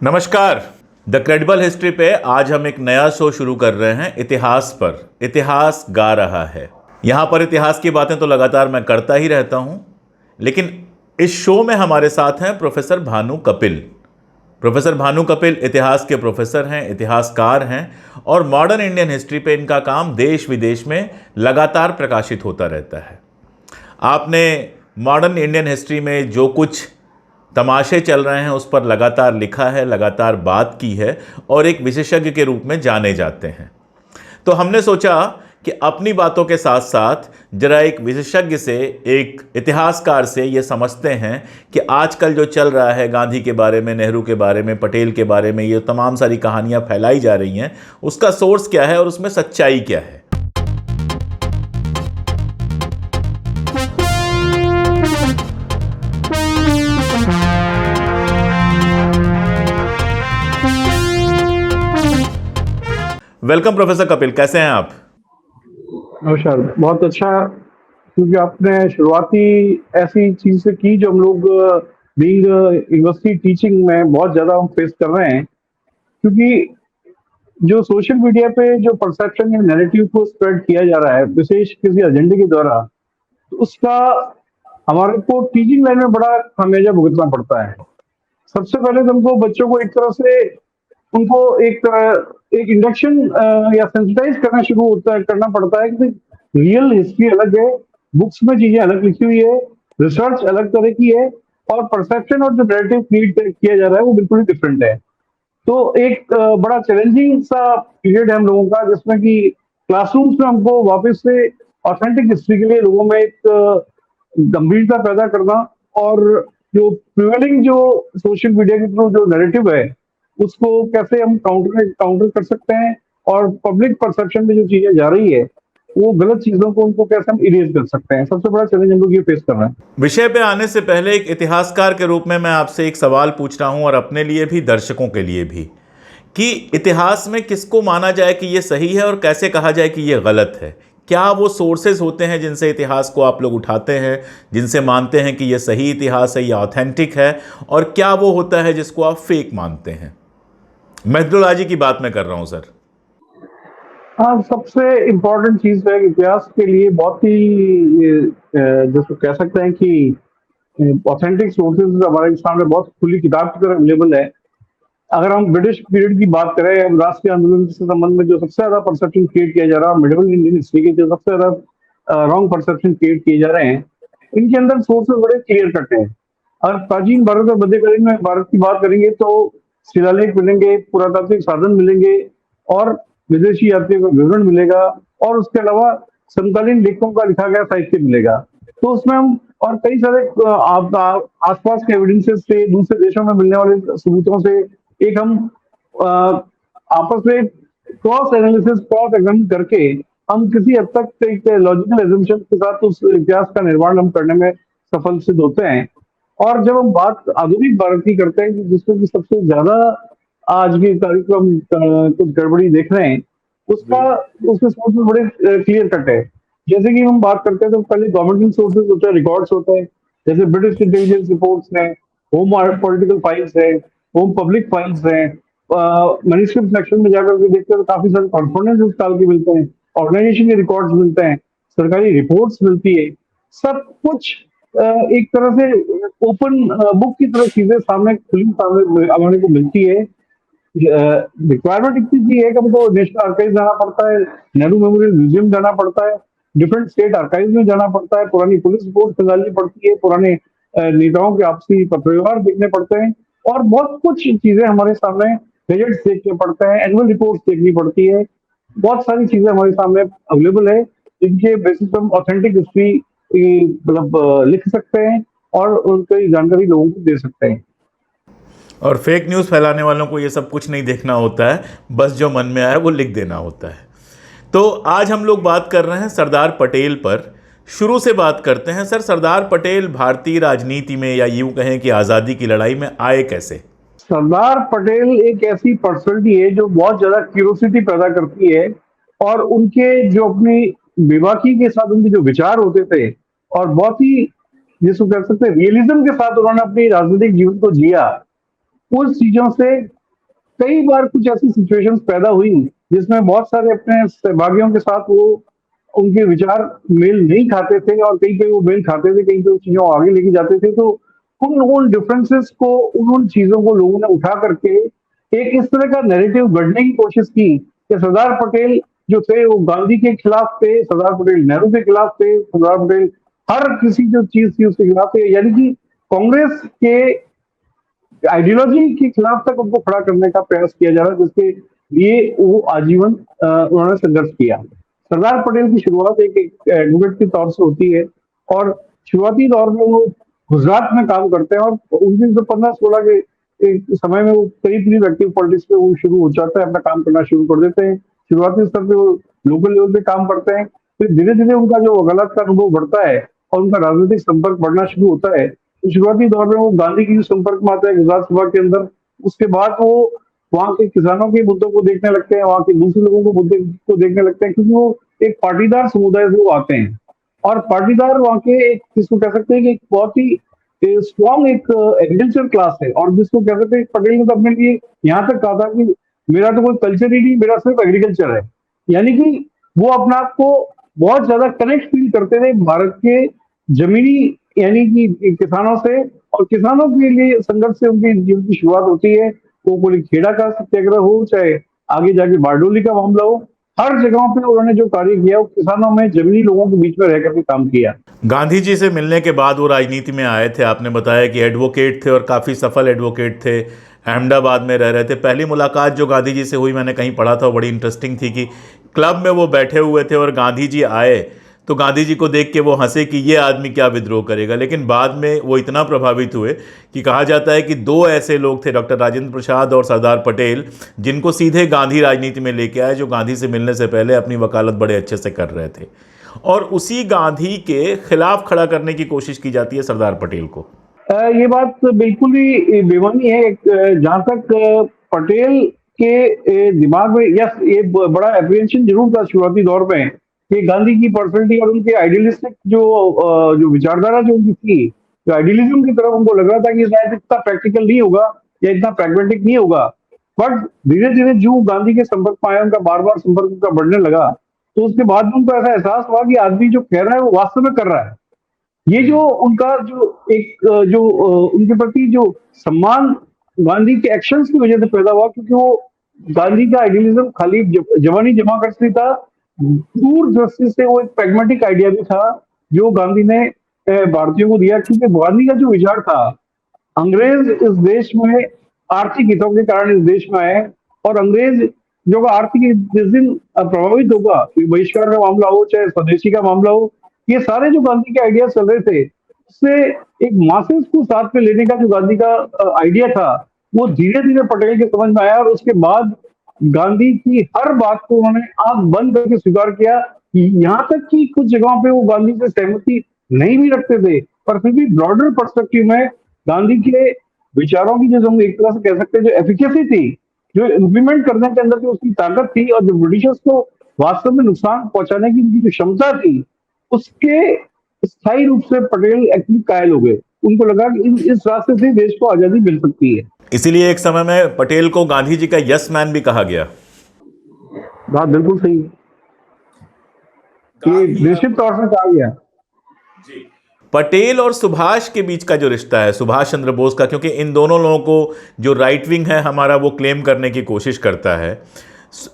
नमस्कार। The credible history पे आज हम एक नया शो शुरू कर रहे हैं इतिहास पर। इतिहास गा रहा है। यहाँ पर इतिहास की बातें तो लगातार मैं करता ही रहता हूँ, लेकिन इस शो में हमारे साथ हैं प्रोफेसर भानु कपिल। प्रोफेसर भानु कपिल इतिहास के प्रोफेसर हैं, इतिहासकार हैं और मॉडर्न इंडियन हिस्ट्री पे इनका काम देश विदेश में लगातार प्रकाशित होता रहता है। आपने मॉडर्न इंडियन हिस्ट्री में जो कुछ तमाशे चल रहे हैं उस पर लगातार लिखा है, लगातार बात की है और एक विशेषज्ञ के रूप में जाने जाते हैं। तो हमने सोचा कि अपनी बातों के साथ साथ जरा एक विशेषज्ञ से, एक इतिहासकार से ये समझते हैं कि आजकल जो चल रहा है गांधी के बारे में, नेहरू के बारे में, पटेल के बारे में, ये तमाम सारी कहानियां फैलाई जा रही हैं, उसका सोर्स क्या है और उसमें सच्चाई क्या है। वेलकम प्रोफेसर कपिल, कैसे हैं आप? नमस्कार। बहुत अच्छा, क्योंकि आपने शुरुआती ऐसी चीज से की जो हम लोग बीइंग यूनिवर्सिटी टीचिंग में बहुत ज्यादा हम फेस कर रहे हैं। क्योंकि जो सोशल मीडिया पे जो परसेप्शन या नैरेटिव को स्प्रेड किया जा रहा है विशेष किसी एजेंडे के द्वारा, तो उसका हमारे को टीचिंग लाइन में बड़ा खामियाजा भुगतना पड़ता है। सबसे पहले तो हमको बच्चों को एक तरह से उनको एक इंडक्शन या सेंसिटाइज करना पड़ता है कि रियल हिस्ट्री अलग है, बुक्स में चीजें अलग लिखी हुई है, रिसर्च अलग तरह की है और परसेप्शन और जो नैरेटिव क्रिएट किया जा रहा है वो बिल्कुल ही डिफरेंट है। तो एक बड़ा चैलेंजिंग सा पीरियड है हम लोगों का, जिसमें कि क्लासरूम्स में हमको वापस से ऑथेंटिक हिस्ट्री के लिए लोगों में एक गंभीरता पैदा करना और जो प्रिवेलिंग जो सोशल मीडिया के थ्रू जो नैरेटिव है उसको कैसे हम काउंटर कर सकते हैं और पब्लिक परसेप्शन में जो चीजें जा रही है वो गलत चीजों को उनको कैसे हम इरेज कर सकते हैं। सबसे बड़ा चैलेंज हम लोग ये फेस कर रहे हैं। विषय पे आने से पहले एक इतिहासकार के रूप में मैं आपसे एक सवाल पूछ रहा हूं और अपने लिए भी, दर्शकों के लिए भी, कि इतिहास में किसको माना जाए कि ये सही है और कैसे कहा जाए कि ये गलत है। क्या वो सोर्सेज होते हैं जिनसे इतिहास को आप लोग उठाते हैं, जिनसे मानते हैं कि ये सही इतिहास है, ये ऑथेंटिक है, और क्या वो होता है जिसको आप फेक मानते हैं? मेथोडोलॉजी की बात मैं कर रहा हूं सर। हाँ, सबसे इम्पोर्टेंट चीज है इतिहास के लिए बहुत ही जिसको कह सकते हैं कि ऑथेंटिक सोर्सेज हमारे सामने बहुत खुली किताब की तरह अवेलेबल है। अगर हम ब्रिटिश पीरियड की बात करें, हम राष्ट्रीय आंदोलन से संबंध में जो सबसे ज्यादा परसेप्शन क्रिएट किया जा रहा है, मिडिवल इंडियन हिस्ट्री के जो सबसे ज्यादा रॉन्ग परसेप्शन क्रिएट किए जा रहे हैं, इनके अंदर सोर्सेज बड़े क्लियर कट हैं। अगर प्राचीन भारत और मध्यकालीन में भारत की बात करेंगे तो शिलालेख मिलेंगे, पुरातात्विक साधन मिलेंगे और विदेशी यात्रियों का विवरण मिलेगा और उसके अलावा समकालीन लेखकों का लिखा गया साहित्य मिलेगा। तो उसमें हम और कई सारे आसपास के एविडेंसेस से, दूसरे देशों में मिलने वाले सबूतों से एक हम आपस में क्रॉस एनालिसिस, क्रॉस एग्जामिन करके हम किसी हद तक एक लॉजिकल एजम्पशन के साथ उस इतिहास का निर्माण हम करने में सफल सिद्ध होते हैं। और जब हम बात आधुनिक भारत की करते हैं जिसमें कि सबसे ज्यादा आज के कार्यक्रम कुछ गड़बड़ी देख रहे हैं, उसके सोर्सेज बड़े क्लियर कट है। जैसे कि हम बात करते हैं तो पहले गवर्नमेंट सोर्सेज होते हैं, रिकॉर्ड्स होते हैं, जैसे ब्रिटिश इंटेलिजेंस रिपोर्ट्स हैं, होम पॉलिटिकल फाइल्स है, होम पब्लिक फाइल्स हैं। मैन्युस्क्रिप्ट सेक्शन में जाकर के देखते हैं तो काफी सारे कॉन्फिडेंस उस काल के मिलते हैं, ऑर्गेनाइजेशन के रिकॉर्ड्स मिलते हैं, सरकारी रिपोर्ट्स मिलती है। सब कुछ एक तरह से ओपन बुक की तरह चीजें सामने खुली सामने हमारे को मिलती है। रिक्वायरमेंट इतनी सी है कि हमको नेशनल आर्काइव जाना पड़ता है, नेहरू मेमोरियल म्यूजियम जाना पड़ता है, डिफरेंट स्टेट आर्काइव में जाना पड़ता है, पुरानी पुलिस रिपोर्ट खंगालनी पड़ती है, पुराने नेताओं के आपसी पत्र व्यवहार देखने पड़ते हैं और बहुत कुछ चीजें हमारे सामने बजट देखने पड़ते हैं, एनुअल रिपोर्ट देखनी पड़ती है। बहुत सारी चीजें हमारे सामने अवेलेबल है जिनके बेसिस पर हम ऑथेंटिक हिस्ट्री मतलब लिख सकते हैं और उनकी जानकारी लोगों को दे सकते हैं। और फेक न्यूज़ फैलाने वालों को ये सब कुछ नहीं देखना होता है, बस जो मन में आए वो लिख देना होता है। तो आज हम लोग बात कर रहे हैं सरदार पटेल पर। शुरू से बात करते हैं सर, सरदार पटेल भारतीय राजनीति में, या यूं कहें कि आज़ादी की लड़ाई में आए कैसे? सरदार पटेल एक ऐसी पर्सनैलिटी है जो बहुत ज्यादा क्यूरियोसिटी पैदा करती है और उनके जो अपनी बेबाकी के साथ उनके जो विचार होते थे और बहुत ही जिसको कह सकते हैं रियलिज्म के साथ उन्होंने अपनी राजनीतिक जीवन को जिया, उस चीजों से कई बार कुछ ऐसी सिचुएशंस पैदा हुई जिसमें बहुत सारे अपने सहभागियों के साथ वो उनके विचार मेल नहीं खाते थे, और कहीं पे वो मेल खाते थे, कहीं पे वो चीजों को आगे लेके जाते थे। तो उन उन डिफरेंसेस को, उन चीजों को लोगों ने उठा करके एक इस तरह का नैरेटिव गढ़ने की कोशिश की कि सरदार पटेल जो थे वो गांधी के खिलाफ थे, सरदार पटेल नेहरू के खिलाफ थे, सरदार पटेल हर किसी जो चीज थी उसके खिलाफ थे। यानी कि कांग्रेस के आइडियोलॉजी के खिलाफ तक उनको खड़ा करने का प्रयास किया जा रहा है, जिसके लिए वो आजीवन उन्होंने संघर्ष किया। सरदार पटेल की शुरुआत एक एडवोकेट के तौर से होती है, और शुरुआती दौर में वो गुजरात में काम करते हैं, और 1915-16 के एक समय में वो करीब करीब एक्टिव पॉलिटिक्स में वो शुरू हो जाता है, अपना काम करना शुरू कर देते हैं। शुरुआती स्तर पे वो लोकल लेवल पे काम करते हैं, फिर धीरे धीरे उनका जो वकालत का अनुभव बढ़ता है और उनका राजनीतिक संपर्क बढ़ना शुरू होता है। तो शुरुआती दौर में वो गांधी के संपर्क में आता है गुजरात सभा के अंदर। उसके बाद वो वहाँ के किसानों के मुद्दों को देखने लगते हैं, वहाँ के दूसरे लोगों को मुद्दे को देखने लगते हैं, क्योंकि वो एक पाटीदार समुदाय से वो आते हैं। और पाटीदार वहाँ के एक, जिसको कह सकते हैं कि एक बहुत ही स्ट्रॉन्ग एक एग्रीकल्चर क्लास है, और जिसको कह सकते हैं पटेल ने तो अपने लिए यहाँ तक कहा था कि मेरा तो कोई कल्चर ही नहीं, मेरा सिर्फ एग्रीकल्चर है। यानी कि वो अपने आप को बहुत ज्यादा कनेक्ट फील करते थे भारत के जमीनी, यानी कि किसानों से, और किसानों के लिए संघर्ष से उनकी जीवन की शुरुआत होती है। वो कोई खेड़ा का सत्याग्रह हो, चाहे आगे जाके बारडोली का मामला हो, हर जगहों पे उन्होंने जो कार्य किया वो किसानों में, जमीनी लोगों के बीच में रह करके काम किया। गांधी जी से मिलने के बाद वो राजनीति में आए थे। आपने बताया कि एडवोकेट थे और काफ़ी सफल एडवोकेट थे, अहमदाबाद में रह रहे थे। पहली मुलाकात जो गांधी जी से हुई, मैंने कहीं पढ़ा था, वो बड़ी इंटरेस्टिंग थी कि क्लब में वो बैठे हुए थे और गांधी जी आए तो गांधी जी को देख के वो हंसे कि ये आदमी क्या विद्रोह करेगा। लेकिन बाद में वो इतना प्रभावित हुए कि कहा जाता है कि दो ऐसे लोग थे, डॉक्टर राजेंद्र प्रसाद और सरदार पटेल, जिनको सीधे गांधी राजनीति में लेके आए, जो गांधी से मिलने से पहले अपनी वकालत बड़े अच्छे से कर रहे थे। और उसी गांधी के खिलाफ खड़ा करने की कोशिश की जाती है सरदार पटेल को। ये बात बिल्कुल ही बेमानी है। जहां तक पटेल के दिमाग में, यस, ये बड़ा एप्रिहेंशन जरूर था शुरुआती दौर में कि गांधी की पर्सनैलिटी और उनके आइडियलिस्टिक जो विचारधारा जो उनकी थी, जो आइडियलिज्म की तरफ उनको लग रहा था कि शायद इतना प्रैक्टिकल नहीं होगा या इतना प्रैग्मेटिक नहीं होगा। बट धीरे धीरे जो गांधी के संपर्क में आया, उनका बार बार संपर्क उनका बढ़ने लगा, तो उसके बाद में उनको ऐसा एहसास हुआ कि आदमी जो कह रहा है वो वास्तव में कर रहा है। ये जो उनका जो एक उनके प्रति जो सम्मान गांधी के एक्शंस की वजह से पैदा हुआ, क्योंकि वो गांधी का आइडियलिज्म खाली जवानी जमा कर नहीं था, दूरदृष्टि से वो एक प्रैग्मेटिक आइडिया भी था जो गांधी ने भारतीयों को दिया। क्योंकि गांधी का जो विचार था, अंग्रेज इस देश में आर्थिक हितों के कारण इस देश में आए, और अंग्रेज जो का आर्थिक जिस दिन प्रभावित होगा, बहिष्कार का मामला हो चाहे स्वदेशी का मामला हो, ये सारे जो गांधी के आइडिया चल रहे थे, उससे एक मासेस को साथ में लेने का जो गांधी का आइडिया था, वो धीरे धीरे पटेल के समझ में आया, और उसके बाद गांधी की हर बात को उन्होंने आंख बंद करके स्वीकार किया। यहाँ तक कि कुछ जगहों पे वो गांधी से सहमति नहीं भी रखते थे, पर फिर भी ब्रॉडर पर्सपेक्टिव में गांधी के विचारों की जो हम एक तरह से कह सकते हैं जो एफिकेसी थी, जो इम्प्लीमेंट करने के अंदर जो उसकी ताकत थी, और जो ब्रिटिशर्स को वास्तव में नुकसान पहुंचाने की उनकी जो क्षमता थी, उसके स्थायी रूप से पटेल एक्चुअली कायल हो गए। उनको लगा कि इस रास्ते से देश को आजादी मिल सकती है। इसीलिए एक समय में पटेल को गांधी जी का यस मैन भी कहा गया। बात बिल्कुल सही है, ये निश्चित तौर से कहा गया। पटेल और सुभाष के बीच का जो रिश्ता है, सुभाष चंद्र बोस का, क्योंकि इन दोनों लोगों को जो राइट विंग है हमारा वो क्लेम करने की कोशिश करता है।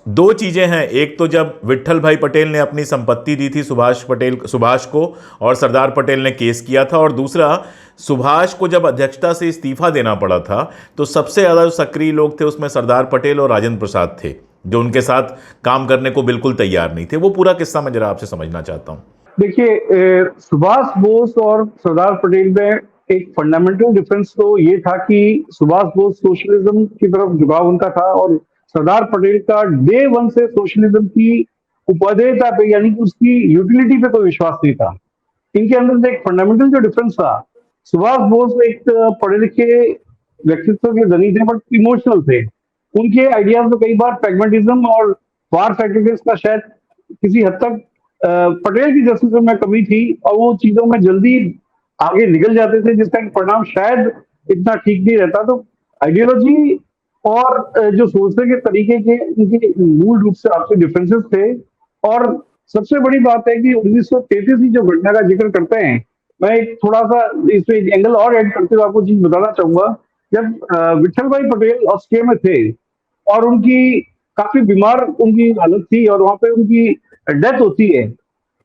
दो चीज़ें हैं, एक तो जब विट्ठल भाई पटेल ने अपनी संपत्ति दी थी सुभाष को और सरदार पटेल ने केस किया था, और दूसरा सुभाष को जब अध्यक्षता से इस्तीफा देना पड़ा था तो सबसे ज़्यादा जो सक्रिय लोग थे उसमें सरदार पटेल और राजेंद्र प्रसाद थे, जो उनके साथ काम करने को बिल्कुल तैयार नहीं थे। वो पूरा किस्सा मैं जरा आपसे समझना चाहता हूँ। देखिए, सुभाष बोस और सरदार पटेल में एक फंडामेंटल डिफरेंस तो ये था कि सुभाष बोस सोशलिज्म की तरफ झुकाव उनका था, और सरदार पटेल का डे वन से सोशलिज्म की उपादेयता पे, यानी कि उसकी यूटिलिटी पे कोई विश्वास नहीं था। इनके अंदर से एक फंडामेंटल जो डिफरेंस था, सुभाष बोस एक पढ़े लिखे व्यक्तित्व के धनी थे, बट इमोशनल थे। उनके आइडियाज में कई बार प्रैग्मेटिज्म और फार साइडेडनेस का शायद किसी हद तक पटेल की जस्टिस में कमी थी, और वो चीजों में जल्दी आगे निकल जाते थे, जिसका परिणाम शायद इतना ठीक नहीं रहता। तो आइडियोलॉजी और जो सोचने के तरीके के इनके मूल रूप से आपसे डिफरेंसेस थे। और सबसे बड़ी बात है कि 1933 की जो घटना का जिक्र करते हैं, मैं एक थोड़ा-सा इसमें एक एंगल और ऐड करते हुए आपको चीज़ बताना चाहूँगा। जब विट्ठल भाई पटेल ऑस्ट्रिया में थे और उनकी काफ़ी बीमार उनकी हालत थी और वहाँ पे उनकी डेथ होती है।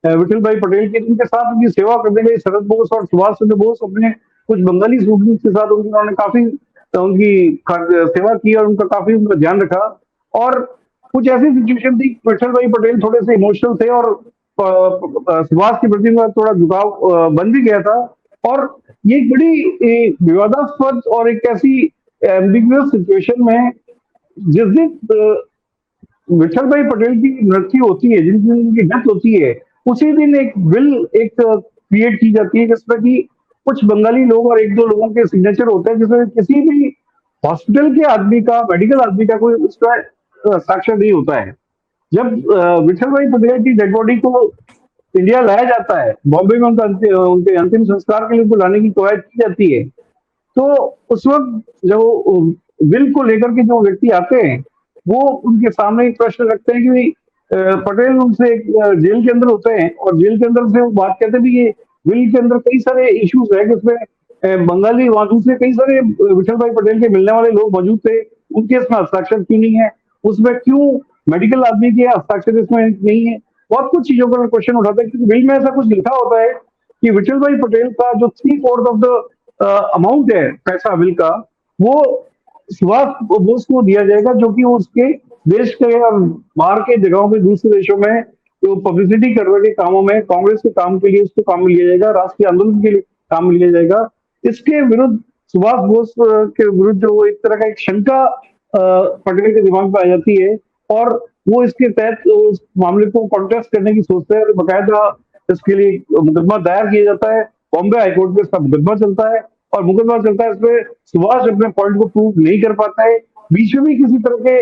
विठल भाई पटेल की, उनके साथ उनकी सेवा करने गए शरद बोस और सुभाष चंद्र बोस अपने कुछ बंगाली सूटनीस के साथ उन्होंने काफी उनकी सेवा की और उनका काफी उनका ध्यान रखा। और कुछ ऐसी सिचुएशन थी, विठल भाई पटेल थोड़े से इमोशनल थे और सुभाष के प्रति उनका थोड़ा झुकाव बन भी गया था। और ये एक बड़ी विवादास्पद और एक ऐसी एम्बिगुअस सिचुएशन में जिस दिन विठल भाई पटेल की मृत्यु होती है, जिस दिन उनकी डेथ होती है, उसी दिन एक बिल एक क्रिएट की जाती है जिसमें कि कुछ बंगाली लोग और एक दो लोगों के सिग्नेचर होते हैं, जिसमें किसी भी हॉस्पिटल के आदमी का, मेडिकल आदमी का कोई उसका साक्ष्य नहीं होता है। जब विठल भाई पटेल की डेड बॉडी को इंडिया लाया जाता है, बॉम्बे में उनका उनके अंतिम संस्कार के लिए उनको लाने की कवायद की जाती है, तो उस वक्त जो बिल को लेकर के जो व्यक्ति आते हैं, वो उनके सामने एक प्रश्न रखते हैं कि पटेल उनसे एक जेल के अंदर होते हैं और जेल के अंदर से वो बात कहते हैं भी ये बिल के अंदर कई सारे इश्यूज है, जिसमें बंगाली वहां दूसरे कई सारे विठल भाई पटेल के मिलने वाले लोग मौजूद थे, उनके इसमें हस्ताक्षर क्यों नहीं है, उसमें क्यों मेडिकल आदमी के हस्ताक्षर इसमें नहीं है। बहुत कुछ चीजों पर क्वेश्चन उठाते हैं क्योंकि बिल में ऐसा कुछ लिखा होता है कि विठल भाई पटेल का जो 3/4 ऑफ द अमाउंट है पैसा बिल का, वो सुभाष बोस को दिया जाएगा, जो कि वो उसके देश के और बाहर के जगहों पे दूसरे देशों में जो पब्लिसिटी करने के कामों में कांग्रेस के काम के लिए उसको काम में लिया जाएगा, राष्ट्रीय आंदोलन के लिए काम में लिया जाएगा। इसके विरुद्ध सुभाष बोस के विरुद्ध जो एक तरह का एक शंका पटेल के दिमाग में आ जाती है और वो इसके तहत उस मामले को कॉन्टेस्ट करने की सोचते हैं और बाकायदा इसके लिए मुकदमा दायर किया जाता है। बॉम्बे हाईकोर्ट में इसका मुकदमा चलता है और मुकदमा चलता है, इसमें सुभाष अपने पॉइंट को प्रूव नहीं कर पाता है। बीच में भी किसी तरह के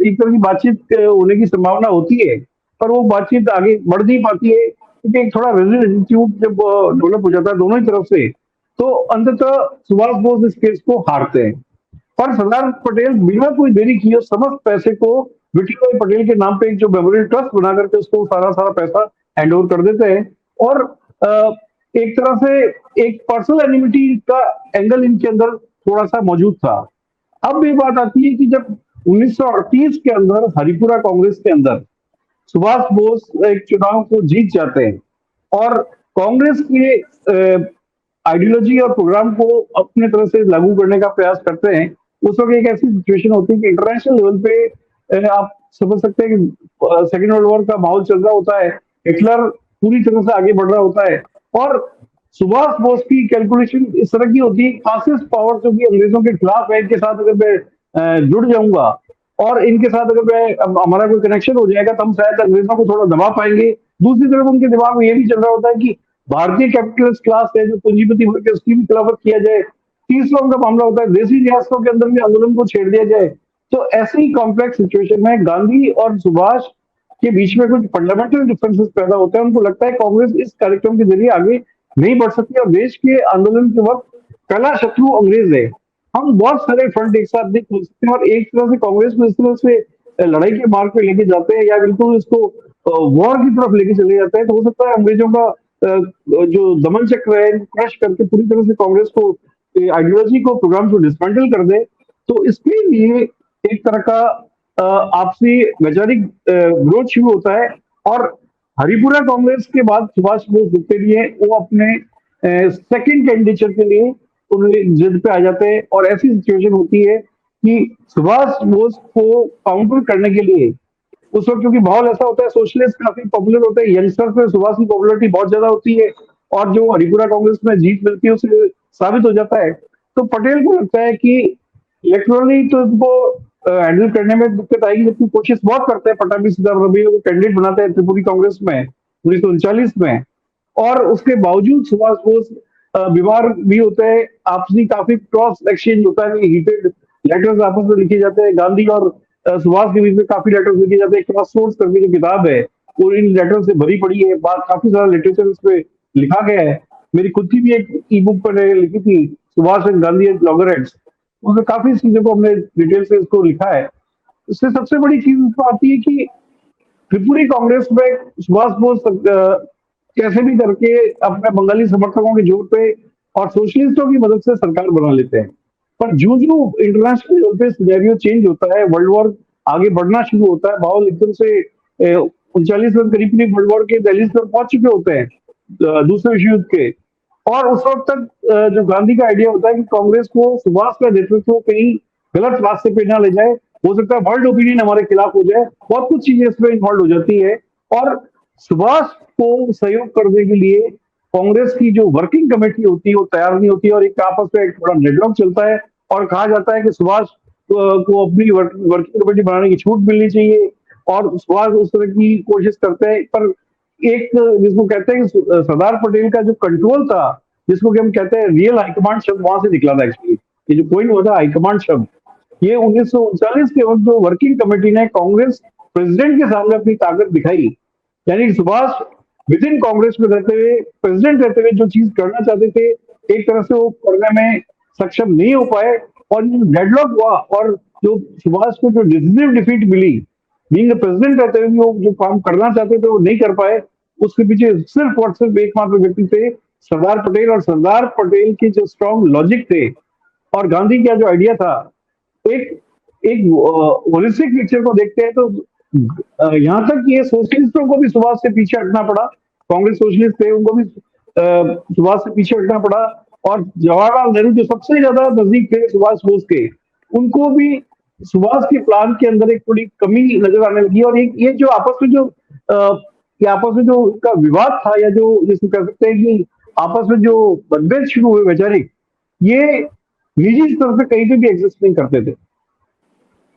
एक तरह की बातचीत होने की संभावना होती है, पर वो बातचीत आगे बढ़ नहीं पाती है क्योंकि एक थोड़ा रेजिडेंट जब डेवलप हो जाता है दोनों ही तरफ से, तो अंततः सुभाष बोस इस केस को हारते हैं। पर सरदार पटेल बिना कोई देरी किए समस्त पैसे को विठल भाई पटेल के नाम पे एक जो मेमोरियल ट्रस्ट बना करके उसको सारा सारा पैसा हैंड ओवर कर देते हैं। और एक तरह से एक पर्सनल एनिमिटी का एंगल इनके अंदर थोड़ा सा मौजूद था। अब ये बात आती है कि जब 1938 के अंदर हरिपुरा कांग्रेस के अंदर सुभाष बोस एक चुनाव को जीत जाते हैं और कांग्रेस के आइडियोलॉजी और प्रोग्राम को अपने तरह से लागू करने का प्रयास करते हैं। उस वक्त एक ऐसी सिचुएशन होती है कि इंटरनेशनल लेवल पे आप समझ सकते हैं कि सेकेंड वर्ल्ड वॉर का माहौल चल रहा होता है, हिटलर पूरी तरह से आगे बढ़ रहा होता है और सुभाष बोस की कैलकुलेशन इस तरह की होती है, फासिस्ट पावर जो कि अंग्रेजों के खिलाफ है, इनके साथ अगर मैं जुड़ जाऊंगा और इनके साथ अगर मैं हमारा कोई कनेक्शन हो जाएगा तो हम शायद अंग्रेजों को थोड़ा दबा पाएंगे। दूसरी तरफ उनके दिमाग में ये भी चल रहा होता है कि भारतीय कैपिटलिस्ट क्लास है जो पूंजीपति वर्ग है उसकी भी खिलाफत किया जाए। तीसरा उनका मामला होता है देसी रियासतों के अंदर भी आंदोलन को छेड़ दिया जाए। तो ऐसे ही कॉम्प्लेक्स सिचुएशन में गांधी और सुभाष के बीच में कुछ फंडामेंटल डिफरेंसेस पैदा होते हैं। उनको लगता है कांग्रेस इस कार्यक्रम के जरिए आगे नहीं बढ़ सकती और देश के आंदोलन के वक्त पहला शत्रु अंग्रेज है। हम बहुत सारे फ्रंट एक साथ नहीं खोल सकते और एक तरह से कांग्रेस को इस तरह से लड़ाई के मार्ग पे लेके जाते हैं या बिल्कुल इसको वॉर की तरफ लेके चले जाते हैं, तो हो सकता है अंग्रेजों का जो दमन चक्र है क्रश करके पूरी तरह से कांग्रेस को आइडियोलॉजी को प्रोग्राम को डिसमेंटल कर दे। तो इसके लिए एक तरह का आपसी वैचारिक विरोध शुरू होता है और हरिपुरा कांग्रेस के बाद सुभाष बोस जितने भी हैं वो अपने सेकंड कैंडिडेचर के लिए उन्हें जिद पे आ जाते हैं और ऐसी सिचुएशन होती है कि सुभाष बोस को काउंटर करने के लिए उस वक्त क्योंकि माहौल ऐसा होता है, सोशलिस्ट काफी पॉपुलर होते हैं, यंगस्टर्स में सुभाष की पॉपुलरिटी बहुत ज्यादा होती है और जो हरिपुरा कांग्रेस में जीत मिलती है उससे साबित हो जाता है। तो पटेल को लगता है कि इलेक्ट्रॉनिक तो इनको हैंडल करने में दिक्कत आएगी, जबकि कोशिश बहुत करते हैं पट्टाभी सीताराम रवैया को कैंडिडेट बनाते हैं त्रिपुरी कांग्रेस में 1939 में। और उसके बावजूद सुभाष बोस बीमार भी होते हैं, आपसी काफी क्रॉस एक्सचेंज होता है, हीटेड लेटर्स आपस में लिखे जाते हैं, गांधी और सुभाष के बीच में काफी लेटर्स लिखे जाते हैं। क्रॉस सोर्स करके जो किताब है वो इन लेटर से भरी पड़ी है, बात काफी सारा लिटरेचर इस पे लिखा गया है। मेरी खुद की भी एक ई बुक पर लिखी थी सुभाष एंड गांधी एंड लॉगरहेड्स, उसमें काफी चीजों को हमने डिटेल से इसको लिखा है। इससे सबसे बड़ी चीज इसमें आती है कि त्रिपुरी कांग्रेस में सुभाष बोस कैसे भी करके अपने बंगाली समर्थकों के जोर पे और सोशलिस्टों की मदद से सरकार बना लेते हैं। पर जो जो इंटरनेशनल लेवल पे सिनेरियो चेंज होता है, वर्ल्ड वॉर आगे बढ़ना शुरू होता है, माहौल एकदम से 39 में करीब करीब वर्ल्ड वॉर के दहलीज पर पहुंच चुके होते हैं दूसरे विश्व युद्ध के। और उस वक्त तक जो गांधी का आइडिया होता है कि कांग्रेस को सुभाष का नेतृत्व कहीं गलत रास्ते पे ना ले जाए, हो सकता है वर्ल्ड ओपिनियन हमारे खिलाफ हो जाए, बहुत कुछ चीजें इसमें इन्वॉल्व हो जाती है। और सुभाष को सहयोग करने के लिए कांग्रेस की जो वर्किंग कमेटी होती है वो तैयार नहीं होती और एक आपस में एक थोड़ा डेडलॉक चलता है और कहा जाता है कि सुभाष को अपनी वर्किंग कमेटी बनाने की छूट मिलनी चाहिए और सुभाष उस तरह की कोशिश करते हैं। पर एक जिसको कहते हैं कि सरदार पटेल का जो कंट्रोल था, जिसको कि हम कहते हैं रियल हाईकमांड शब्द वहां से निकला था एक्चुअली, ये जो कोई होता हाईकमांड शब्द, ये 1939 के वक्त जो वर्किंग कमेटी ने कांग्रेस प्रेसिडेंट के सामने अपनी ताकत दिखाई, यानी कि सुभाष विद इन कांग्रेस में रहते हुए, प्रेसिडेंट रहते हुए जो चीज करना चाहते थे एक तरह से वो करने में सक्षम नहीं हो पाए और डेडलॉक हुआ। और जो सुभाष को जो डिसिसिव डिफीट मिली, बीइंग प्रेसिडेंट रहते हुए वो जो काम करना चाहते थे वो नहीं कर पाए, उसके पीछे सिर्फ और सिर्फ एकमात्र व्यक्ति थे सरदार पटेल। और सरदार पटेल के जो स्ट्रॉन्ग लॉजिक थे और गांधी का जो आइडिया था, एक एक होलिस्टिक पिक्चर को देखते हैं तो यहाँ तक कि ये सोशलिस्टों को भी सुभाष से पीछे हटना पड़ा, कांग्रेस सोशलिस्ट थे उनको भी सुभाष से पीछे हटना पड़ा। और जवाहरलाल नेहरू जो सबसे ज्यादा नजदीक थे सुभाष बोस के, उनको भी सुभाष के प्लान के अंदर एक थोड़ी कमी नजर आने लगी। और ये जो आपस में जो ये आपस में जो उनका विवाद था, या जो जिसको कह सकते हैं कि आपस में जो मतभेद शुरू हुए वैचारिक, ये निजी स्तर पे कहीं पे भी एग्जिस्ट नहीं करते थे।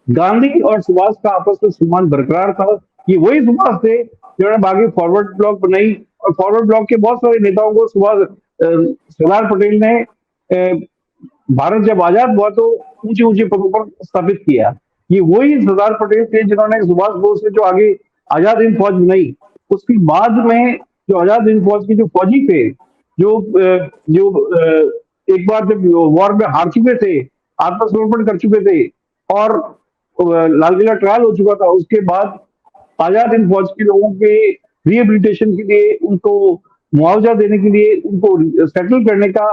गांधी और सुभाष का आपस में सम्मान बरकरार था। ये वही सुभाष थे जिन्होंने बाकी फॉरवर्ड ब्लॉक बनाई और फॉरवर्ड ब्लॉक के बहुत सारे नेताओं को सुभाष सरदार पटेल ने भारत जब आजाद हुआ तो ऊंचे ऊंचे पदों पर स्थापित किया। ये वही सरदार पटेल थे जिन्होंने सुभाष बोस ने जो आगे आजाद हिंद फौज बनाई, उसके बाद में जो आजाद हिंद फौज के जो फौजी थे, जो एक बार जब वॉर में हार चुके थे, आत्मसमर्पण कर चुके थे और लाल किला ट्रायल हो चुका था, उसके बाद आजाद हिंद फौज के लोगों के रिहेबिलिटेशन के लिए, उनको मुआवजा देने के लिए, उनको सेटल करने का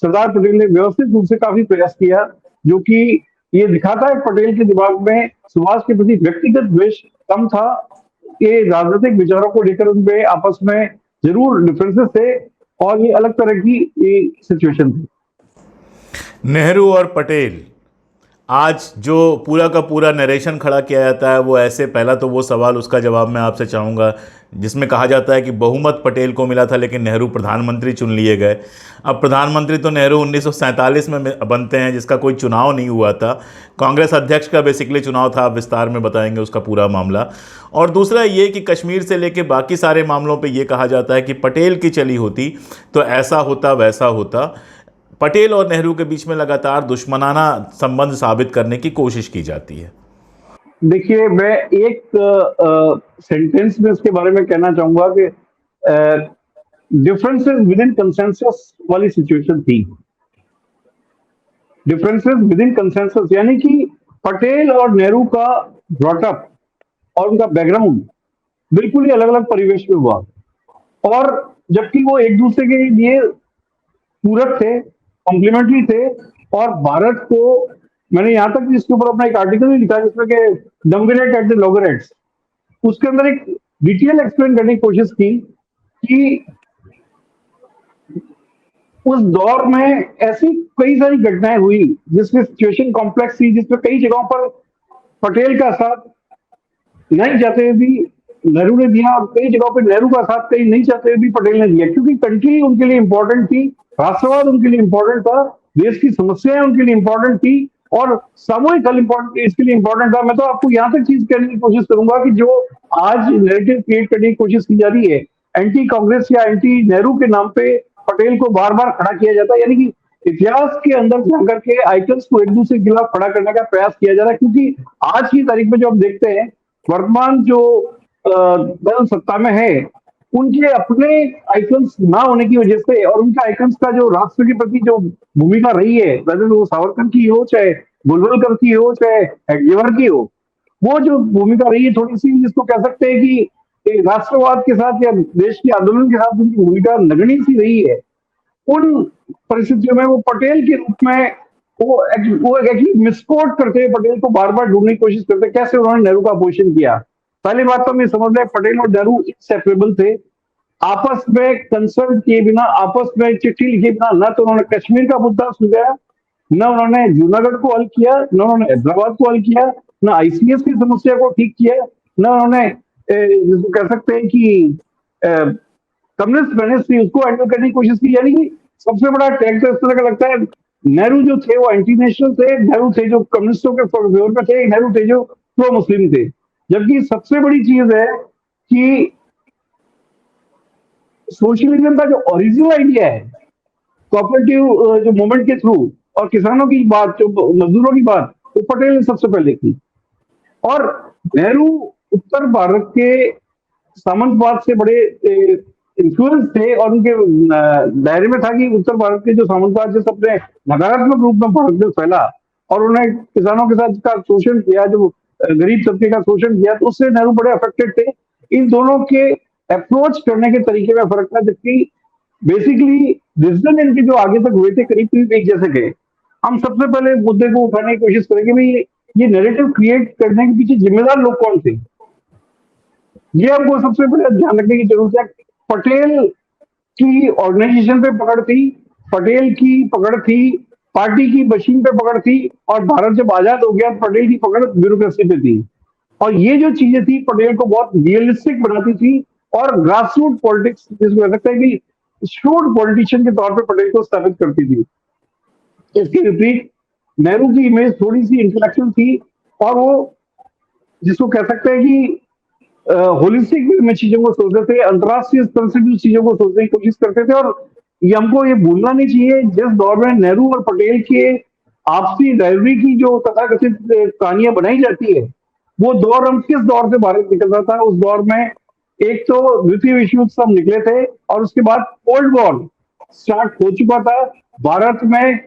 सरदार पटेल ने व्यवस्थित रूप से काफी प्रयास किया, जो कि ये दिखाता है पटेल के दिमाग में सुभाष के प्रति व्यक्तिगत द्वेष कम था। ये राजनीतिक विचारों को लेकर उनमें आपस में जरूर डिफरेंसेस थे और ये अलग तरह की ये सिचुएशन थी। नेहरू और पटेल, आज जो पूरा का पूरा नरेशन खड़ा किया जाता है वो ऐसे, पहला तो वो सवाल उसका जवाब मैं आपसे चाहूँगा जिसमें कहा जाता है कि बहुमत पटेल को मिला था लेकिन नेहरू प्रधानमंत्री चुन लिए गए। अब प्रधानमंत्री तो नेहरू 1947 में बनते हैं, जिसका कोई चुनाव नहीं हुआ था, कांग्रेस अध्यक्ष का बेसिकली चुनाव था। आप विस्तार में बताएंगे उसका पूरा मामला। और दूसरा ये कि कश्मीर से लेके बाकी सारे मामलों पे ये कहा जाता है कि पटेल की चली होती तो ऐसा होता वैसा होता। पटेल और नेहरू के बीच में लगातार दुश्मनाना संबंध साबित करने की कोशिश की जाती है। देखिए, मैं एक सेंटेंस में इसके बारे में कहना चाहूंगा कि डिफरेंसेस विद इन कंसेंसस वाली सिचुएशन थी। डिफरेंसेस विद इन कंसेंसस यानी कि पटेल और नेहरू का ब्रॉटअप और उनका बैकग्राउंड बिल्कुल ही अलग अलग परिवेश में हुआ, और जबकि वो एक दूसरे के लिए पूरक थे, कॉम्प्लीमेंट्री थे। और भारत को, मैंने यहां तक इसके ऊपर अपना एक आर्टिकल भी लिखा जिसमें कि डम्बिनेट एट द लॉगरेट्स, उसके अंदर एक डिटेल एक्सप्लेन करने की कोशिश की कि उस दौर में ऐसी कई सारी घटनाएं हुई जिसमें सिचुएशन कॉम्प्लेक्स थी, जिसमें कई जगहों पर पटेल का साथ नहीं चाहते हुए भी नेहरू ने दिया और कई जगहों पर नेहरू का साथ कहीं नहीं चाहते हुए भी पटेल ने दिया, क्योंकि कंट्री उनके लिए इंपॉर्टेंट थी, राष्ट्रवाद उनके लिए इंपॉर्टेंट था, देश की समस्याएं उनके लिए इंपॉर्टेंट थी और सामूहिक हल इसके लिए इंपॉर्टेंट था। मैं तो आपको यहां तक चीज कहने की कोशिश करूंगा कि जो आज नैरेटिव क्रिएट करने की कोशिश की जा रही है एंटी कांग्रेस या एंटी नेहरू के नाम पे, पटेल को बार बार खड़ा किया जाता है, यानी कि इतिहास के अंदर जाकर के आइकन्स को एक दूसरे के खिलाफ खड़ा करने का प्रयास किया जा रहा है। क्योंकि आज की तारीख में जो हम देखते हैं, वर्तमान जो दल सत्ता में है उनके अपने आइकन्स ना होने की वजह से और उनके आइकन्स का जो राष्ट्र के प्रति जो भूमिका रही है, वैसे वो सावरकर की हो, चाहे गोलवलकर की हो, चाहे हेडगेवार की हो, वो जो भूमिका रही है थोड़ी सी, जिसको कह सकते हैं कि राष्ट्रवाद के साथ या देश के आंदोलन के साथ उनकी भूमिका नगण्य सी रही है। उन परिस्थितियों में वो पटेल के रूप में वो एक्चुअली मिसकोट करते हैं, पटेल को बार बार ढूंढने की कोशिश करते हैं कैसे उन्होंने नेहरू का अपोजिशन किया। पहली बात तो हम ये समझ रहे हैं, पटेल और नेहरू इंसेपरेबल थे। आपस में कंसल्ट किए बिना, आपस में चिट्ठी लिखे बिना न तो उन्होंने कश्मीर का मुद्दा सुलझाया, न उन्होंने जूनागढ़ को हल किया, न उन्होंने हैदराबाद को हल किया, न आईसीएस की समस्या को ठीक किया, न उन्होंने जिसको कह सकते हैं कि कम्युनिस्ट वेनिस्ट्री उसको हैंडल करने की कोशिश की। यानी कि सबसे बड़ा अटैक तो इस तरह का लगता है, नेहरू जो थे वो एंटी नेशनल थे, नेहरू थे जो कम्युनिस्टों के फेवर में थे, नेहरू थे जो प्रो मुस्लिम थे। जबकि सबसे बड़ी चीज है कि सोशलिज्म का जो ओरिजिनल आइडिया है, कोऑपरेटिव जो मूवमेंट के थ्रू, और किसानों की बात, जो मजदूरों की बात, वो पटेल ने सबसे पहले की। और नेहरू उत्तर भारत के सामंतवाद से बड़े इन्फ्लुएंस थे और उनके दायरे में था कि उत्तर भारत के जो सामंतवाद से सबने नकारात्मक रूप में भारत में फैला और उन्हें किसानों के साथ का शोषण किया, जो गरीब तबके का शोषण किया, तो उससे नेहरू बड़े अफेक्टेड थे। इन दोनों के अप्रोच करने के तरीके में फर्क था, जबकि बेसिकली डिसीजन इनके जो आगे तक हुए थे करीब करीब एक जैसे गए। हम सबसे पहले मुद्दे को उठाने की कोशिश करेंगे भाई ये नैरेटिव क्रिएट करने के पीछे जिम्मेदार लोग कौन थे। ये हमको सबसे पहले ध्यान रखने की जरूरत है। पटेल की ऑर्गेनाइजेशन पे पकड़ थी, पटेल की पकड़ थी, पार्टी की मशीन पे पकड़ थी, और भारत जब आजाद हो गया पटेल की पकड़ ब्यूरोक्रेसी पे थी। और ये जो चीजें थी पटेल को बहुत रियलिस्टिक बनाती थी और ग्रास रूट पॉलिटिक्स, जिसको कह सकते हैं कि श्रूड पॉलिटिशियन के तौर पे पटेल को स्थापित करती थी। इसके विपरीत नेहरू की इमेज थोड़ी सी इंटेलेक्चुअल थी और वो जिसको कह सकते हैं कि होलिस्टिक वे में चीजों को सोचते थे, अंतर्राष्ट्रीय स्तर से भी चीजों को सोचने की कोशिश करते थे। और ये हमको ये भूलना नहीं चाहिए, जिस दौर में नेहरू और पटेल के आपसी राइवलरी की जो तथाकथित कहानियां बनाई जाती है, वो दौर हम किस दौर से भारत निकल रहा था। उस दौर में एक तो द्वितीय विश्व युद्ध सब निकले थे और उसके बाद कोल्ड वॉर स्टार्ट हो चुका था। भारत में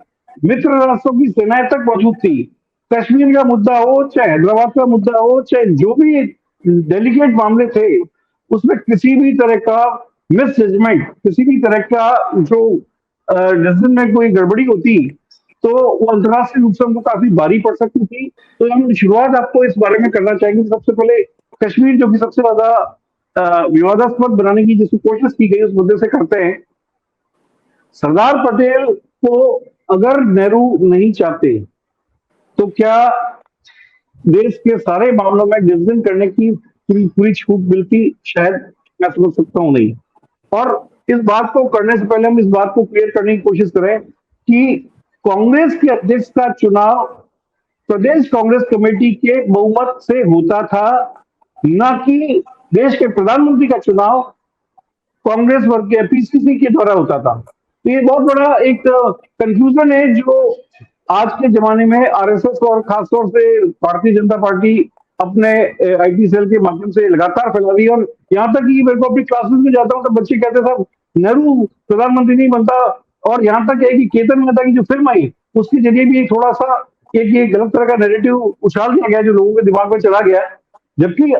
मित्र राष्ट्रों की सेनाएं तक मौजूद थी। कश्मीर का मुद्दा हो, चाहे हैदराबाद का मुद्दा हो, चाहे जो भी डेलिकेट मामले थे, उसमें किसी भी तरह का मिस जजमेंट, किसी भी तरह का जो डिसीजन में कोई गड़बड़ी होती तो वो अंतर्राष्ट्रीय रूप से हमको काफी भारी पड़ सकती थी। तो हम शुरुआत आपको इस बारे में करना चाहेंगे। सबसे पहले कश्मीर, जो कि सबसे ज्यादा विवादास्पद बनाने की जिसकी कोशिश की गई, उस मुद्दे से करते हैं। सरदार पटेल को अगर नेहरू नहीं चाहते तो क्या देश के सारे मामलों में डिसीजन करने की पूरी छूट मिलती? शायद मैं समझ सकता हूं नहीं। और इस बात को करने से पहले हम इस बात को क्लियर करने की कोशिश करें कि कांग्रेस के अध्यक्ष का चुनाव प्रदेश कांग्रेस कमेटी के बहुमत से होता था, न कि देश के प्रधानमंत्री का चुनाव कांग्रेस वर्ग के पीसीसी के द्वारा होता था। तो ये बहुत बड़ा एक कंफ्यूजन है जो आज के जमाने में आरएसएस और खासतौर से भारतीय जनता पार्टी अपने आईटी सेल के माध्यम से लगातार फैला रही है। और यहाँ तक कि मेरे को अपनी क्लासेस में जाता हूँ तो बच्चे कहते साहब नेहरू प्रधानमंत्री नहीं बनता। और यहाँ तक है कि केतन मेहता की जो फिल्म आई उसके जरिए भी थोड़ा सा एक ये गलत तरह का नैरेटिव उछाल दिया गया जो लोगों के दिमाग में चला गया। जबकि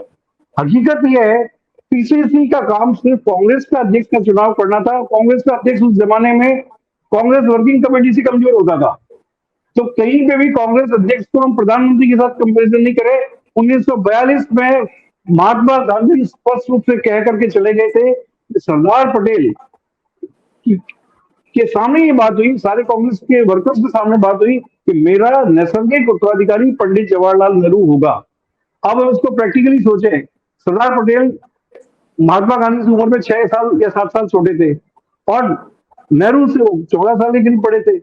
हकीकत यह है पीसीसी का काम सिर्फ कांग्रेस का अध्यक्ष का चुनाव करना था। कांग्रेस का अध्यक्ष उस जमाने में कांग्रेस वर्किंग कमेटी से कमजोर होता था। तो कहीं पे भी कांग्रेस अध्यक्ष को हम प्रधानमंत्री के साथ कंपैरिजन नहीं करें। 1942 में महात्मा गांधी स्पष्ट रूप से कह करके चले गए थे कि सरदार पटेल के सामने ये बात हुई, सारे कांग्रेस के वर्कर्स के सामने बात हुई कि मेरा नैसर्गिक उत्तराधिकारी पंडित जवाहरलाल नेहरू होगा। अब हम इसको प्रैक्टिकली सोचें, सरदार पटेल महात्मा गांधी की उम्र में 6 साल या 7 साल छोटे थे और नेहरू से 14 साल के करीब बड़े थे।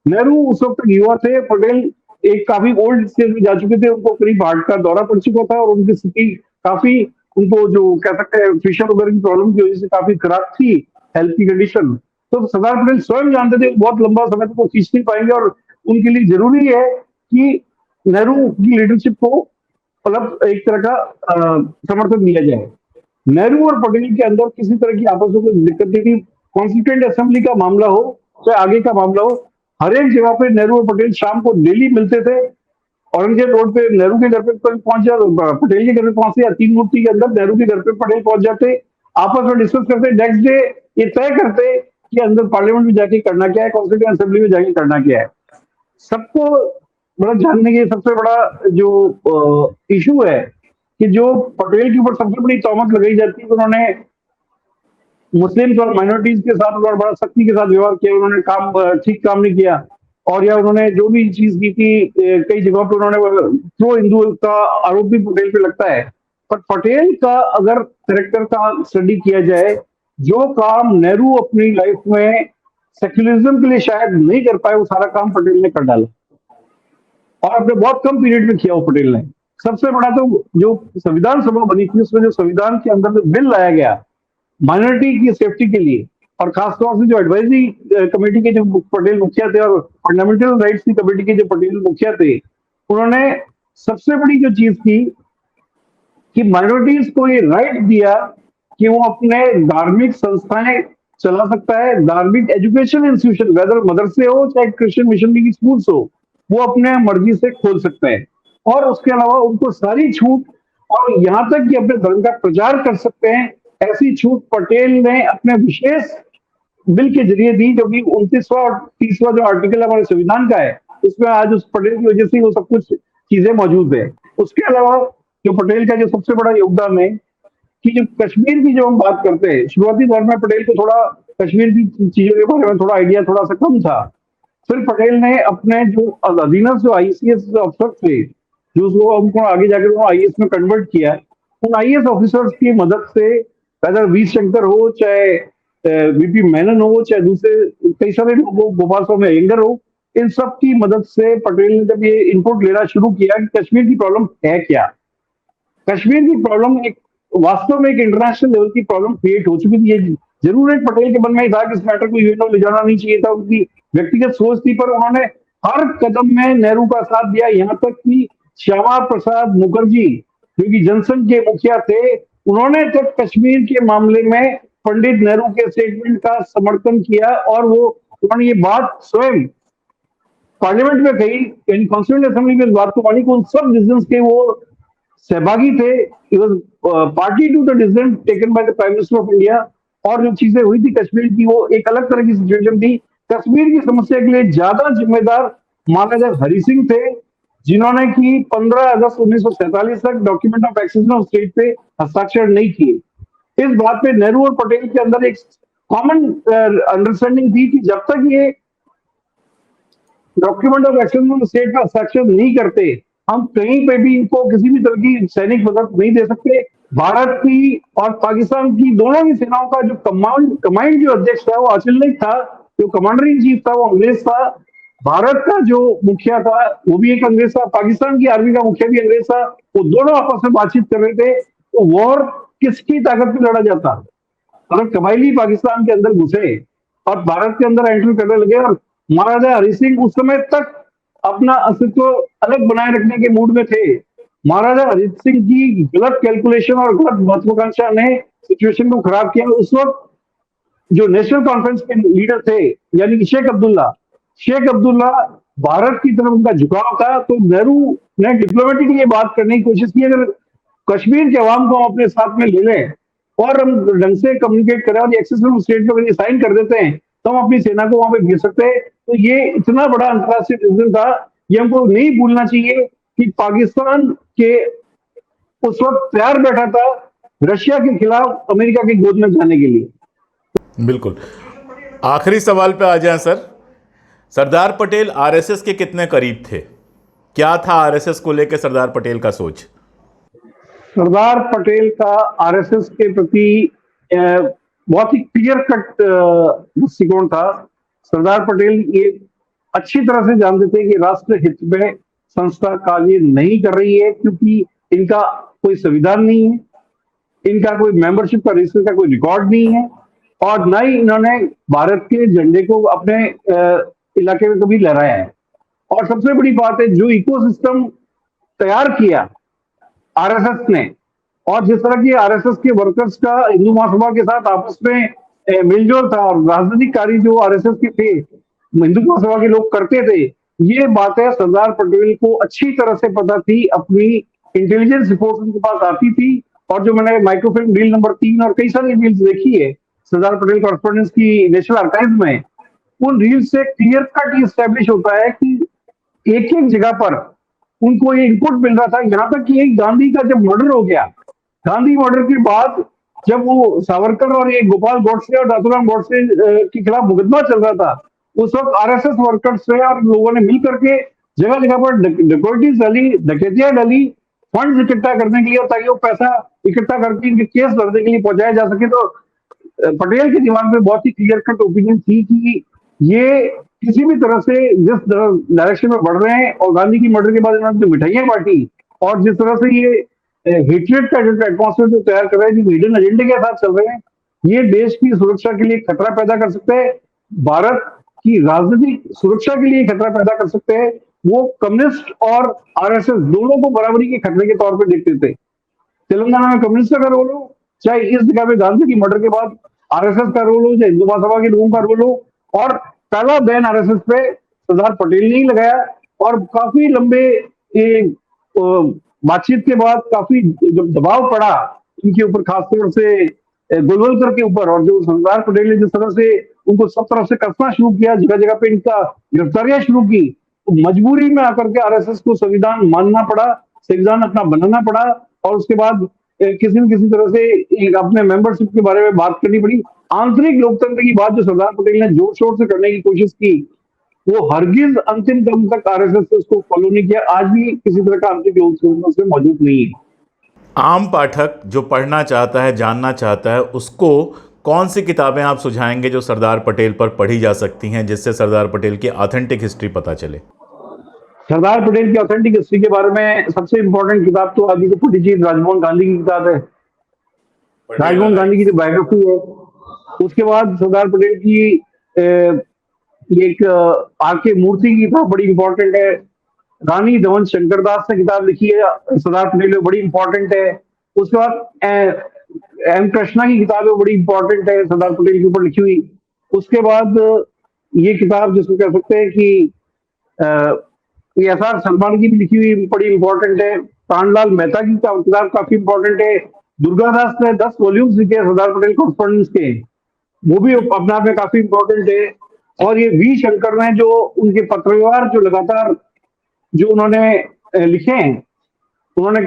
नेहरू उस वक्त युवा थे, पटेल एक काफी ओल्ड स्टेज में जा चुके थे, उनको करीब हार्ट का दौरा पड़ चुका था और उनकी स्थिति काफी, उनको जो कह सकते हैं फिशर वगैरह की प्रॉब्लम की वजह से काफी खराब थी हेल्थ की कंडीशन। तो सरदार पटेल स्वयं जानते थे बहुत लंबा समय तक वो खींच नहीं पाएंगे और उनके लिए जरूरी है कि नेहरू की लीडरशिप को मतलब एक तरह का समर्थन दिया जाए। नेहरू और पटेल के अंदर किसी तरह की आपस में कोई दिक्कत नहीं थी। कॉन्स्टिट्यूएंट असेंबली का मामला हो चाहे आगे का मामला हो, हर एक जगह पे नेहरू और पटेल शाम को डेली मिलते थे। औरंगजेब रोड पे नेहरू के घर पे कोई पहुंच जाता, पटेल के घर पे पहुंचते, या तीन मूर्ति के अंदर नेहरू के घर पे पटेल पहुंच जाते, आपस में डिस्कस करते, नेक्स्ट डे ये तय करते कि अंदर पार्लियामेंट में जाके करना क्या है, कॉन्स्टिट्यूएंट असेंबली में जाके करना क्या है। सबको बड़ा जानने की सबसे बड़ा जो इशू है कि जो पटेल के ऊपर सबसे बड़ी तहमत लगाई जाती है कि उन्होंने मुस्लिम्स और माइनॉरिटीज के साथ उन्होंने बड़ा सख्ती के साथ व्यवहार किया, उन्होंने ठीक काम नहीं किया, और या उन्होंने जो भी चीज की थी कई जगहों पर उन्होंने प्रो हिंदू का आरोप भी पटेल पे लगता है। पर पटेल का अगर कैरेक्टर का स्टडी किया जाए, जो काम नेहरू अपनी लाइफ में सेक्युलरिज्म के लिए शायद नहीं कर पाए, वो सारा काम पटेल ने कर डाला, और अपने बहुत कम पीरियड में किया वो पटेल ने। सबसे बड़ा तो जो संविधान सभा बनी थी, उसमें जो संविधान के अंदर जो बिल लाया गया माइनॉरिटी की सेफ्टी के लिए, और खासतौर से जो एडवाइजरी कमेटी के जो पटेल मुखिया थे और फंडामेंटल राइट्स की कमेटी के जो पटेल मुखिया थे, उन्होंने सबसे बड़ी जो चीज की कि माइनॉरिटीज को ये राइट दिया कि वो अपने धार्मिक संस्थाएं चला सकता है, धार्मिक एजुकेशन इंस्टीट्यूशन वेदर मदरसे हो चाहे क्रिश्चियन मिशनरी स्कूल्स हो, वो अपने मर्जी से खोल सकते हैं, और उसके अलावा उनको सारी छूट, और यहाँ तक कि अपने धर्म का प्रचार कर सकते हैं, ऐसी छूट पटेल ने अपने विशेष बिल के जरिए दी, जो कि 29वां और 30वां जो आर्टिकल हमारे संविधान का है, उसमें आज उस पटेल की वजह से वो सब कुछ चीजें मौजूद है। उसके अलावा जो पटेल का जो सबसे बड़ा योगदान है कि जो कश्मीर की जो हम बात करते हैं, शुरुआती दौर में पटेल को थोड़ा कश्मीर की चीजों के बारे में थोड़ा आइडिया थोड़ा सा कम था। फिर पटेल ने अपने जो अधीनस्थ जो आईसीएस अफसर थे, जो उसको उनको आगे जाकर वो आईएएस में कन्वर्ट किया, उन आईएएस ऑफिसर्स की मदद से, वेदर वी शंकर हो चाहे वीपी मेनन हो चाहे दूसरे कई सारे लोग हो, गोपाल स्वामी अयंगर हो, इन सब की मदद से पटेल ने जब ये इनपुट लेना शुरू किया कि कश्मीर की प्रॉब्लम है क्या, कश्मीर की प्रॉब्लम एक वास्तव में एक इंटरनेशनल लेवल की प्रॉब्लम क्रिएट हो चुकी थी। ये जरूर एक पटेल के मन में ही था कि इस मैटर को यूएन में ले जाना नहीं चाहिए था, उनकी व्यक्तिगत सोच थी, पर उन्होंने हर कदम में नेहरू का साथ दिया। यहाँ तक कि श्यामा प्रसाद मुखर्जी जो कि जनसंघ के मुखिया थे, उन्होंने तक कश्मीर के मामले में पंडित नेहरू के स्टेटमेंट का समर्थन किया, और वो उन्होंने ये बात स्वयं पार्लियामेंट में कही, यानी कॉन्स्टिट्यूएंट असेंबली में इस बात को मानी कि उन सब डिसीजंस के वो सहभागी थे, party to the decision taken by the prime minister of India. और जो चीजें हुई थी कश्मीर की, वो एक अलग तरह की सिचुएशन थी। कश्मीर की समस्या के लिए ज्यादा जिम्मेदार महाराजा हरि सिंह थे, जिन्होंने की 15 अगस्त 1947 तक document of accession of state पे हस्ताक्षर नहीं किए। इस बात पे नेहरू और पटेल के अंदर एक कॉमन अंडरस्टैंडिंग थी कि जब तक ये डॉक्यूमेंट ऑफ एक्शन में स्टेट का हस्ताक्षर नहीं करते, हम कहीं पे भी इनको किसी भी तरह की सैनिक मदद नहीं दे सकते। भारत की और पाकिस्तान की दोनों ही सेनाओं का जो कमांड जो अध्यक्ष था वो अचल नाइक था, जो कमांडर इन चीफ था वो अंग्रेज था, भारत का जो मुखिया था वो भी एक अंग्रेज था, पाकिस्तान की आर्मी का मुखिया भी अंग्रेज था। वो दोनों आपस में बातचीत कर रहे थे, तो वॉर किसकी ताकत पे लड़ा जाता? अगर कबायली पाकिस्तान के अंदर घुसे और भारत के अंदर एंटर करने लगे, और महाराजा हरि सिंह उस समय तक अपना अस्तित्व अलग बनाए रखने के मूड में थे। महाराजा हरि सिंह की गलत कैलकुलेशन और गलत महत्वाकांक्षा ने सिचुएशन को खराब किया। उस वक्त जो नेशनल कॉन्फ्रेंस के लीडर थे, यानी कि शेख अब्दुल्ला भारत की तरफ उनका झुकाव था, तो नेहरू ने डिप्लोमेटिकली ये बात करने की कोशिश की, अगर कश्मीर के अवाम को हम अपने साथ में ले लें और हम ढंग से कम्युनिकेट करें और एक्सेसिबल स्टेट पर साइन कर देते हैं, तो हम अपनी सेना को वहां पे भेज सकते हैं। तो ये इतना बड़ा अंतर्राष्ट्रीय डिसीजन था, ये हमको नहीं भूलना चाहिए कि पाकिस्तान के उस वक्त तैयार बैठा था रशिया के खिलाफ अमेरिका की गोद में जाने के लिए। बिल्कुल। आखिरी सवाल पे आ जाएं सर। सरदार पटेल आरएसएस के कितने करीब थे? क्या था आरएसएस को लेकर सरदार पटेल का सोच? सरदार पटेल का आरएसएस के प्रति बहुत ही क्लियर कट दृष्टिकोण था। सरदार पटेल ये अच्छी तरह से जानते थे कि राष्ट्र हित में संस्था कार्य नहीं कर रही है, क्योंकि इनका कोई संविधान नहीं है, इनका कोई मेंबरशिप का रजिस्टर का कोई रिकॉर्ड नहीं है, और न ही इन्होंने भारत के झंडे को अपने इलाके में कभी लहराया है। और सबसे बड़ी बात है, जो इकोसिस्टम तैयार किया आरएसएस ने और जिस तरह की आरएसएस के वर्कर्स का हिंदू महासभा के साथ आपस में मिलजोल था, और राजनीतिक कार्य जो आरएसएस के थे हिंदू महासभा के लोग करते थे, ये बातें सरदार पटेल को अच्छी तरह से पता थी। अपनी इंटेलिजेंस रिपोर्ट उनके पास आती थी, और जो मैंने माइक्रोफिल्म डील नंबर 3 और कई सारी डील्स देखी है सरदार पटेल कॉरेस्पॉन्डेंस की नेशनल आर्काइव में, उन रील से क्लियर कट स्टैब्लिश होता है कि एक एक जगह पर उनको ये इनपुट मिल रहा था। यहाँ तक कि एक गांधी का जब मर्डर हो गया, गांधी मर्डर के बाद जब वो सावरकर और ये गोपाल गोडसे और नाथूराम गोडसे के खिलाफ मुकदमा चल रहा था, उस वक्त आरएसएस वर्कर्स से और लोगों ने मिल करके जगह जगह पर डिकोइटीज डाली, डकैतियां डाली, फंड इकट्ठा करने के लिए, ताकि वो पैसा इकट्ठा करके इनके केस लड़ने के लिए पहुंचाया जा सके। तो पटेल के दिमाग में बहुत ही क्लियर कट ओपिनियन थी कि ये किसी भी तरह से जिस डायरेक्शन में बढ़ रहे हैं, और गांधी की मर्डर के बाद इन्होंने जो मिठाइयां बांटी और जिस तरह से ये हेट्रेड का जो एटमॉस्फेयर जो तैयार कर रहे हैं, जो हिडन एजेंडे के साथ चल रहे हैं, ये देश की सुरक्षा के लिए खतरा पैदा कर सकते हैं, भारत की राजनीतिक सुरक्षा के लिए खतरा पैदा कर सकते हैं। वो कम्युनिस्ट और आरएसएस दोनों को बराबरी के खतरे के तौर पर देखते थे। तेलंगाना में कम्युनिस्ट का रोल हो, चाहे इस जगह पे गांधी की मर्डर के बाद आरएसएस का रोल हो, चाहे हिंदू महासभा के लोगों का रोल हो, और पहला बैन आरएसएस पे सरदार पटेल ने ही लगाया। और काफी लंबे बातचीत के बाद काफी जब दबाव पड़ा इनके ऊपर, खासतौर से गोलवलकर के ऊपर, और जो सरदार पटेल ने जिस तरह से उनको सब तरफ से कसना शुरू किया, जगह जगह पे इनका गिरफ्तारियां शुरू की, तो मजबूरी में आकर के आरएसएस को संविधान मानना पड़ा, संविधान अपना बनाना पड़ा, और उसके बाद किसी न किसी तरह से अपने मेंबरशिप के बारे में बात करनी पड़ी। आंतरिक लोकतंत्र की बात जो सरदार पटेल ने जोर शोर से करने की कोशिश की, वो हरगिज अंतिम दम तक आरएसएस ने उसको फॉलो नहीं किया। आज भी किसी तरह का आंतरिक लोकतंत्र उसमें मौजूद नहीं है। आम पाठक जो पढ़ना चाहता है, जानना चाहता है, उसको कौन सी किताबें आप सुझाएंगे जो सरदार पटेल पर पढ़ी जा सकती हैं, जिससे सरदार पटेल की ऑथेंटिक हिस्ट्री पता चले? सरदार पटेल की ऑथेंटिक हिस्ट्री के बारे में सबसे इंपॉर्टेंट किताब तो आदमी को पढ़नी चाहिए, राजमोहन गांधी की किताब है। राजमोहन गांधी की जो बायोग्राफी है, उसके बाद सरदार पटेल की एक आके मूर्ति की किताब बड़ी इंपॉर्टेंट है। रानी दमन शंकर दास ने किताब लिखी है सरदार पटेल में, बड़ी इंपॉर्टेंट है। उसके बाद एम कृष्णा की किताब है, बड़ी इंपॉर्टेंट है, सरदार पटेल के ऊपर लिखी हुई। उसके बाद ये किताब जिसको कह सकते हैं कि एस.आर. सलमान की भी लिखी हुई बड़ी इंपॉर्टेंट है। प्राणलाल मेहता की किताब काफी इंपॉर्टेंट है। दुर्गादास ने 10 वॉल्यूम्स लिखे सरदार पटेल कॉरेस्पॉन्डेंस के, वो भी अपने आप में काफी इंपॉर्टेंट है। और ये वी शंकर ने जो उनके पत्रव्यवहार जो लगातार जो उन्होंने लिखे हैं, उन्होंने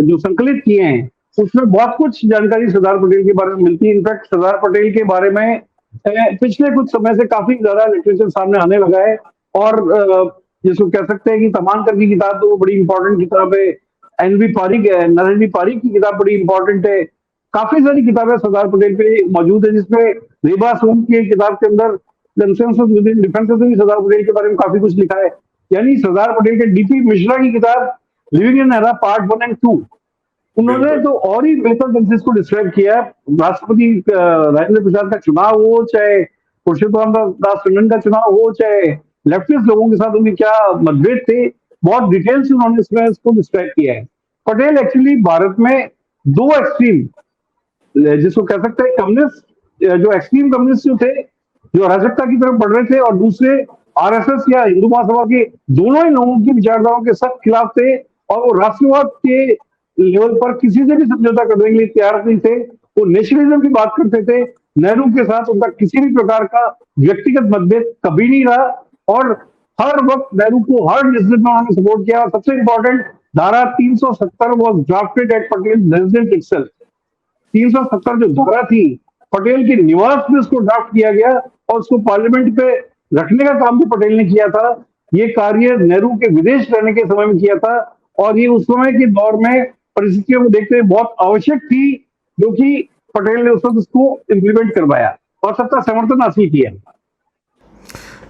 जो संकलित किए हैं, उसमें बहुत कुछ जानकारी सरदार पटेल के बारे में मिलती है। इनफैक्ट सरदार पटेल के बारे में पिछले कुछ समय से काफी ज्यादा लिटरेचर सामने आने लगा है। और जिसको कह सकते हैं कि तमानकर की किताब तो बड़ी इंपॉर्टेंट किताब है। एन.वी. पारीक है, नरेंद्र जी पारीक की किताब बड़ी इंपॉर्टेंट है। काफी सारी किताबें सरदार पटेल पे मौजूद है, जिसमें रेबा सोम की किताब के अंदर कंसेंसस विद इन डिफरेंसेस में भी सरदार पटेल के बारे में काफी कुछ लिखा है। यानी सरदार पटेल के डीपी मिश्रा की किताब लिविंग इन एरा पार्ट 1 और 2, उन्होंने तो और ही बेहतर ढंग से इसको डिस्क्राइब किया। राष्ट्रपति राजेंद्र प्रसाद का चुनाव हो, चाहे पुरुषोत्तम दास टंडन का चुनाव हो, चाहे लेफ्टिस्ट लोगों के साथ उनके क्या मतभेद थे, बहुत डिटेल से उन्होंने इसमें इसको डिस्क्राइब किया है। पटेल एक्चुअली भारत में दो एक्सट्रीम, जिसको कह सकते हैं कम्युनिस्ट, जो एक्सट्रीम कम्युनिस्ट जो थे, जो अराजकता की तरफ बढ़ रहे थे, और दूसरे आरएसएस या हिंदू महासभा के, दोनों ही लोगों की विचारधाराओं के सख्त खिलाफ थे। और वो राष्ट्रवाद के लेवल पर किसी से भी समझौता करने के लिए तैयार नहीं थे। वो नेशनलिज्म की बात करते थे। नेहरू के साथ उनका किसी भी प्रकार का व्यक्तिगत मतभेद कभी नहीं रहा, और हर वक्त नेहरू को हर डिसीजन में उन्होंने सपोर्ट किया। और सबसे इंपॉर्टेंट, धारा 370 was drafted at Patel residence itself. 370 जो धारा थी, पटेल के निवास में उसको ड्राफ्ट किया गया, और उसको पार्लियामेंट पे रखने का काम भी पटेल ने किया था। ये कार्य नेहरू के विदेश रहने के समय में किया था, और ये उस समय के दौर में परिस्थितियों को देखते हुए बहुत आवश्यक थी, जो कि पटेल ने उस वक्त उसको इम्प्लीमेंट करवाया और सबका समर्थन हासिल किया।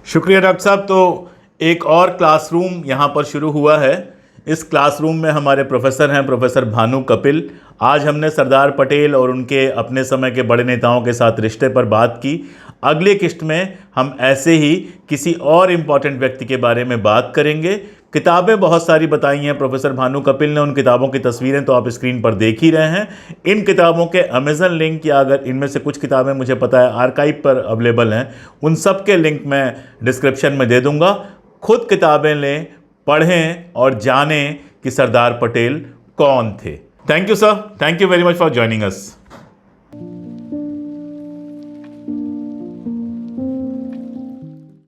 शुक्रिया डॉक्टर साहब। तो एक और क्लासरूम यहाँ पर शुरू हुआ है। इस क्लासरूम में हमारे प्रोफेसर हैं, प्रोफेसर भानु कपिल। आज हमने सरदार पटेल और उनके अपने समय के बड़े नेताओं के साथ रिश्ते पर बात की। अगले किस्त में हम ऐसे ही किसी और इम्पॉर्टेंट व्यक्ति के बारे में बात करेंगे। किताबें बहुत सारी बताई हैं प्रोफेसर भानु कपिल ने, उन किताबों की तस्वीरें तो आप स्क्रीन पर देख ही रहे हैं। इन किताबों के अमेज़न लिंक, या अगर इनमें से कुछ किताबें मुझे पता है आर्काइव पर अवेलेबल हैं, उन सब के लिंक मैं डिस्क्रिप्शन में दे दूंगा। खुद किताबें लें, पढ़ें और जानें कि सरदार पटेल कौन थे। Thank you sir, thank you very much for joining us.